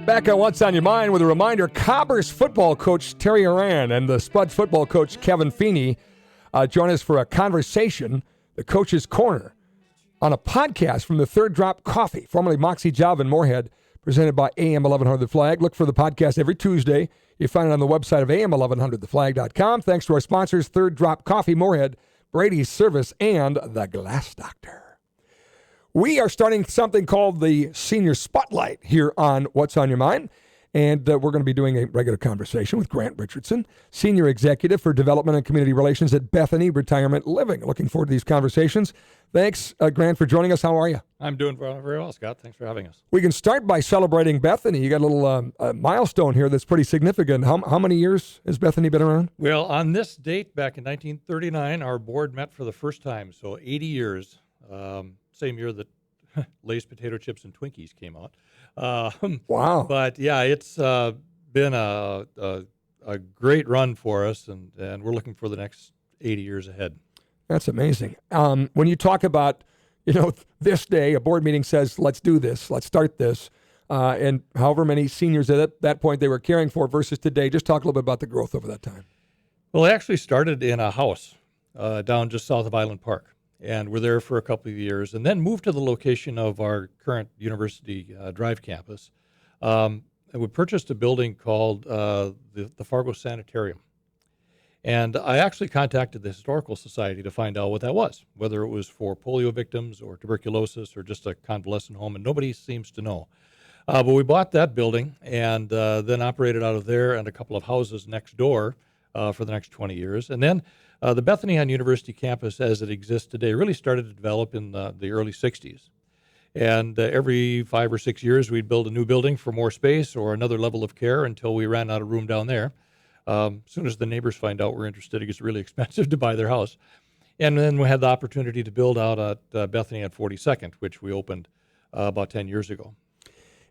Back on What's on Your Mind with a reminder, Cobbers football coach Terry Aran and the Spud football coach Kevin Feeney join us for a conversation, the Coach's Corner, on a podcast from the Third Drop Coffee, formerly Moxie Java in Moorhead, presented by AM 1100 The Flag. Look for the podcast every Tuesday. You find it on the website of am1100theflag.com. Thanks to our sponsors, Third Drop Coffee, Moorhead, Brady's Service, and The Glass Doctor. We are starting something called the Senior Spotlight here on What's on Your Mind, and we're going to be doing a regular conversation with Grant Richardson, Senior Executive for Development and Community Relations at Bethany Retirement Living. Looking forward to these conversations. Thanks, Grant, for joining us. How are you? I'm doing very well, Scott. Thanks for having us. We can start by celebrating Bethany. You got a little milestone here that's pretty significant. How many years has Bethany been around? Well, on this date, back in 1939, our board met for the first time, so 80 years. Same year that Lay's potato chips and Twinkies came out. Wow. But yeah, it's been a great run for us, and we're looking for the next 80 years ahead. That's amazing. When you talk about, this day, a board meeting says, let's do this, let's start this, and however many seniors at that point they were caring for versus today, just talk a little bit about the growth over that time. Well, it actually started in a house down just south of Island Park. And we're there for a couple of years, and then moved to the location of our current University Drive campus. And we purchased a building called the Fargo Sanitarium. And I actually contacted the Historical Society to find out what that was, whether it was for polio victims or tuberculosis or just a convalescent home, and nobody seems to know. But we bought that building and then operated out of there and a couple of houses next door for the next 20 years. And then the Bethany on University campus, as it exists today, really started to develop in the early 60s. And every 5 or 6 years, we'd build a new building for more space or another level of care until we ran out of room down there. As soon as the neighbors find out we're interested, it gets really expensive to buy their house. And then we had the opportunity to build out at Bethany at 42nd, which we opened about 10 years ago.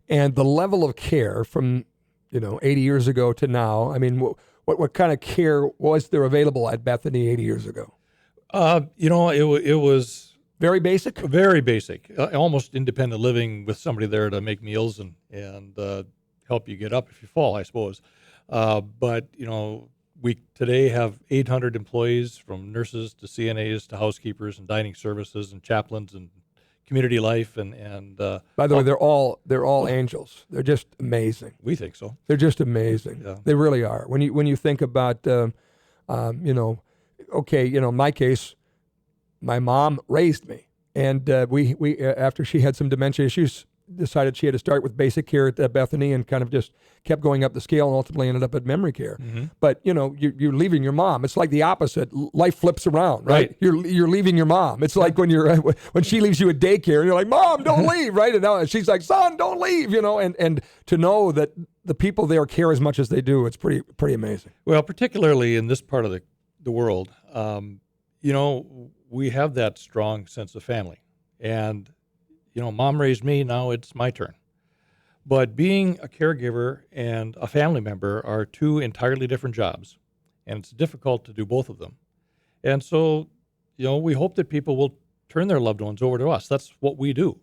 And the level of care from 80 years ago to now, I mean, what kind of care was there available at Bethany 80 years ago? It was very basic. Very basic, almost independent living with somebody there to make meals and help you get up if you fall, I suppose. But we today have 800 employees, from nurses to CNAs to housekeepers and dining services and chaplains and community life and by the way, they're all angels. They're just amazing. We think so. They're just amazing. Yeah. They really are. When you think about my case, my mom raised me, and we after she had some dementia issues, decided she had to start with basic care at Bethany and kind of just kept going up the scale and ultimately ended up at memory care. Mm-hmm. But, you're leaving your mom. It's like the opposite. Life flips around, right? You're leaving your mom. It's like when she leaves you at daycare and you're like, Mom, don't leave, right? And now she's like, son, don't leave, and to know that the people there care as much as they do, it's pretty amazing. Well, particularly in this part of the world, we have that strong sense of family. And Mom raised me, now it's my turn. But being a caregiver and a family member are two entirely different jobs, and it's difficult to do both of them. And so, we hope that people will turn their loved ones over to us. That's what we do.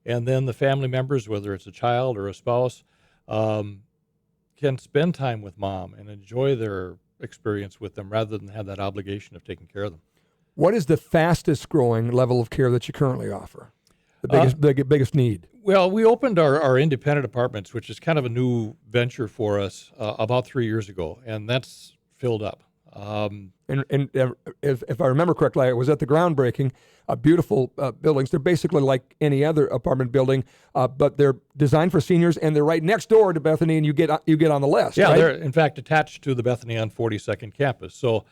And then the family members, whether it's a child or a spouse, can spend time with Mom and enjoy their experience with them rather than have that obligation of taking care of them. What is the fastest growing level of care that you currently offer? The biggest need? Well, we opened our independent apartments, which is kind of a new venture for us, about 3 years ago, and that's filled up. And if I remember correctly, I was at the groundbreaking. Beautiful buildings. They're basically like any other apartment building, but they're designed for seniors, and they're right next door to Bethany, and you get on the list. Yeah, right? They're in fact attached to the Bethany on 42nd campus. So,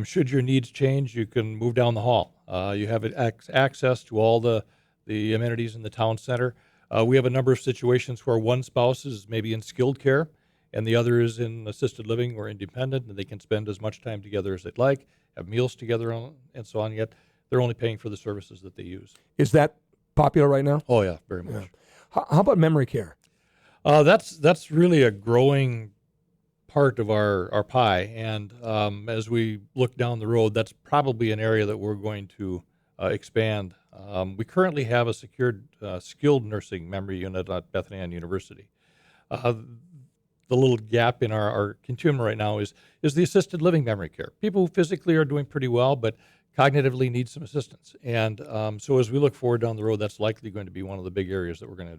should your needs change, you can move down the hall. You have access to all the amenities in the town center. We have a number of situations where one spouse is maybe in skilled care and the other is in assisted living or independent, and they can spend as much time together as they'd like, have meals together, and so on, yet they're only paying for the services that they use. Is that popular right now? Oh, yeah, very much. Yeah. How about memory care? That's really a growing part of our pie, and as we look down the road, that's probably an area that we're going to expand. We currently have a secured skilled nursing memory unit at Bethany University. The little gap in our continuum right now is the assisted living memory care. People who physically are doing pretty well, but cognitively need some assistance. And so as we look forward down the road, that's likely going to be one of the big areas that we're going to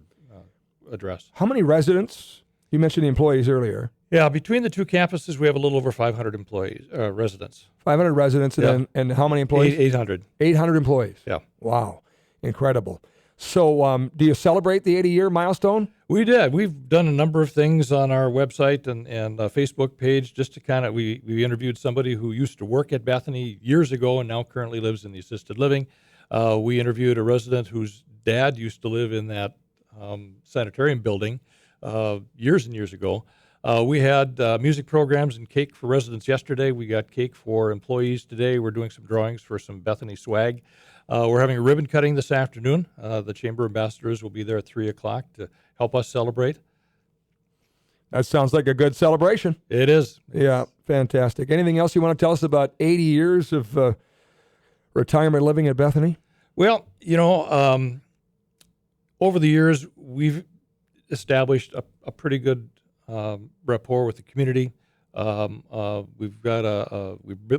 address. How many residents? You mentioned the employees earlier. Yeah, between the two campuses, we have a little over 500 employees, residents. 500 residents, and how many employees? 800. 800 employees. Yeah. Wow, incredible. So do you celebrate the 80-year milestone? We did. We've done a number of things on our website and Facebook page just to kind of, we interviewed somebody who used to work at Bethany years ago and now currently lives in the assisted living. We interviewed a resident whose dad used to live in that sanitarium building years and years ago. We had music programs and cake for residents yesterday. We got cake for employees today. We're doing some drawings for some Bethany swag. We're having a ribbon cutting this afternoon. The Chamber ambassadors will be there at 3 o'clock to help us celebrate. That sounds like a good celebration. It is. Yeah, fantastic. Anything else you want to tell us about 80 years of retirement living at Bethany? Well, over the years, we've established a pretty good rapport with the community. We're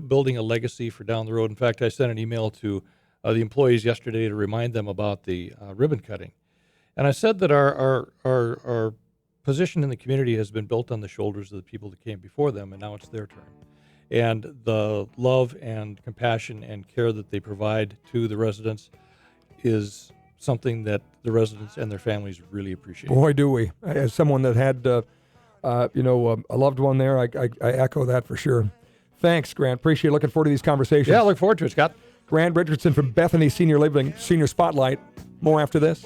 building a legacy for down the road. In fact, I sent an email to the employees yesterday to remind them about the ribbon cutting. And I said that our position in the community has been built on the shoulders of the people that came before them, and now it's their turn. And the love and compassion and care that they provide to the residents is something that the residents and their families really appreciate. Boy, do we. As someone that had, a loved one there, I echo that for sure. Thanks, Grant. Appreciate it. Looking forward to these conversations. Yeah, I look forward to it, Scott. Grant Richardson from Bethany Senior Living, Senior Spotlight. More after this.